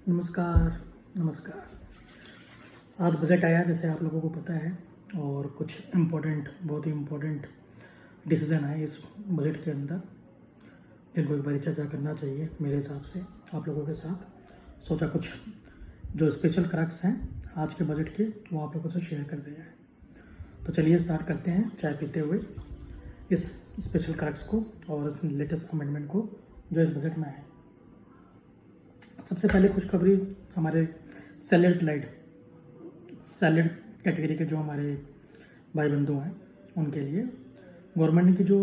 नमस्कार। नमस्कार। आज बजट आया जैसे आप लोगों को पता है, और कुछ बहुत ही इम्पोर्टेंट डिसीजन है इस बजट के अंदर, जिनको एक बार चर्चा करना चाहिए मेरे हिसाब से आप लोगों के साथ। सोचा कुछ जो स्पेशल क्रक्स हैं आज के बजट के वो आप लोगों से शेयर कर दिया है। तो चलिए स्टार्ट करते हैं चाय पीते हुए इस स्पेशल क्रक्स को और इस लेटेस्ट अमेंडमेंट को जो इस बजट में है। सबसे पहले खुशखबरी हमारे सैलड कैटेगरी के जो हमारे भाई बंधु हैं उनके लिए गवर्नमेंट की जो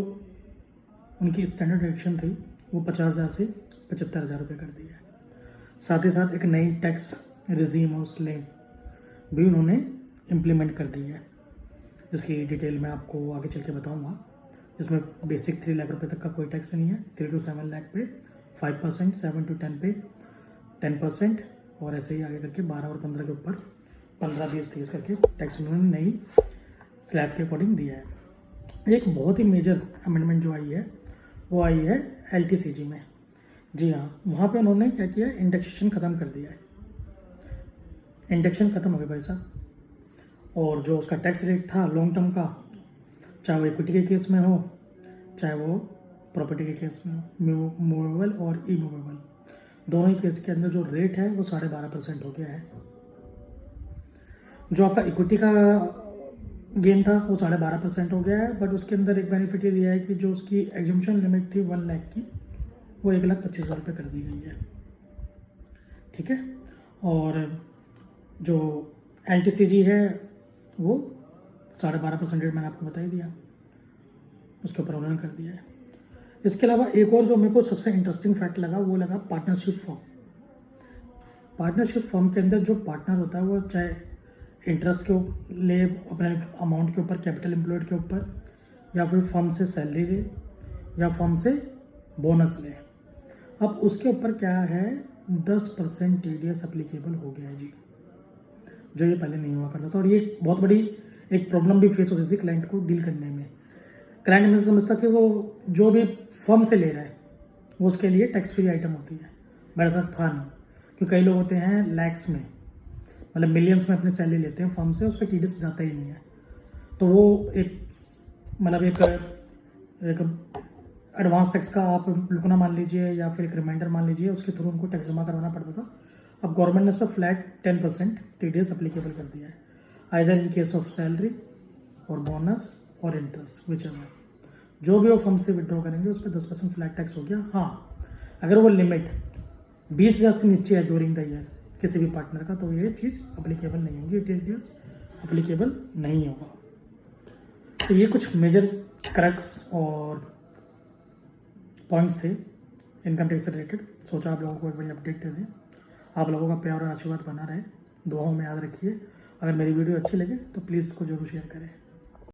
उनकी स्टैंडर्ड डिडक्शन थी वो 50,000 से 75,000 रुपये कर दी है। साथ ही साथ एक नई टैक्स रिजीम और स्लैब भी उन्होंने इम्प्लीमेंट कर दी है, जिसकी डिटेल मैं आपको आगे चल के बताऊँगा। जिसमें बेसिक 3 लाख रुपये तक का कोई टैक्स नहीं है, 3 to 7 लाख पे 5%, 7 to 10 पे 10%, और ऐसे ही आगे करके 12 और 15 के ऊपर 15, 20, 30 करके टैक्स उन्होंने नई स्लैब के अकॉर्डिंग दिया है। एक बहुत ही मेजर अमेंडमेंट जो आई है वो आई है LTCG में। जी हाँ, वहाँ पे उन्होंने क्या किया, इंडेक्सेशन ख़त्म कर दिया है। इंडेक्शन ख़त्म हो गया भाई साहब। और जो उसका टैक्स रेट था लॉन्ग टर्म का, चाहे वो इक्विटी के केस में हो चाहे वो प्रॉपर्टी के केस में हो, मूवेबल और इमूवेबल, दोनों ही केस के अंदर जो रेट है वो 12.5% हो गया है। जो आपका इक्विटी का गेन था वो 12.5% हो गया है, बट उसके अंदर एक बेनिफिट ये दिया है कि जो उसकी एग्जम्पशन लिमिट थी 1 लाख की वो 1,25,000 रुपये कर दी गई है। ठीक है। और जो LTCG है वो 12.5% रेट मैंने आपको बता ही दिया, उसके ऊपर उन्होंने कर दिया है। इसके अलावा एक और जो मेरे को सबसे इंटरेस्टिंग फैक्ट लगा वो लगा पार्टनरशिप फर्म। पार्टनरशिप फर्म के अंदर जो पार्टनर होता है वो चाहे इंटरेस्ट के ले अपने अमाउंट के ऊपर, कैपिटल एम्प्लॉयड के ऊपर, या फिर फर्म से सैलरी ले या फर्म से बोनस ले, अब उसके ऊपर क्या है 10% TDS अप्लीकेबल हो गया है जी, जो ये पहले नहीं हुआ करता था। और ये बहुत बड़ी एक प्रॉब्लम भी फेस होती थी क्लाइंट को डील करने में। क्लाइंट हमें समझता कि वो जो भी फर्म से ले रहा है वो उसके लिए टैक्स फ्री आइटम होती है। मेरे साथ था नहीं, क्योंकि कई लोग होते हैं लैक्स में, मतलब मिलियंस में अपनी सैलरी लेते हैं फर्म से, उस पर TDS जाता ही नहीं है। तो वो एक मतलब एक एडवांस टैक्स का आप लुकना मान लीजिए या फिर एक रिमाइंडर मान लीजिए, उसके थ्रू उनको टैक्स जमा करवाना पड़ता था। अब गवर्नमेंट ने उस पर फ्लैट 10% TDS अप्लीकेबल कर दिया है, either in case of salary और बोनस और इंटरेस्ट, विच एवर। जो भी वो फर्म से विड्रॉ करेंगे उस पर 10% फ्लैट टैक्स हो गया। हाँ, अगर वो लिमिट 20,000 से नीचे है ड्यूरिंग द ईयर किसी भी पार्टनर का, तो ये चीज़ अप्लीकेबल नहीं होगी, TDS अप्लीकेबल नहीं होगा। तो ये कुछ मेजर क्रक्स और पॉइंट्स थे इनकम टैक्स से रिलेटेड। सोचा आप लोगों को एक बड़ी अपडेट दे दें। आप लोगों का प्यार और आशीर्वाद बना रहे, दुआओं में याद रखिए। अगर मेरी वीडियो अच्छी लगे तो प्लीज़ इसको जरूर शेयर करें।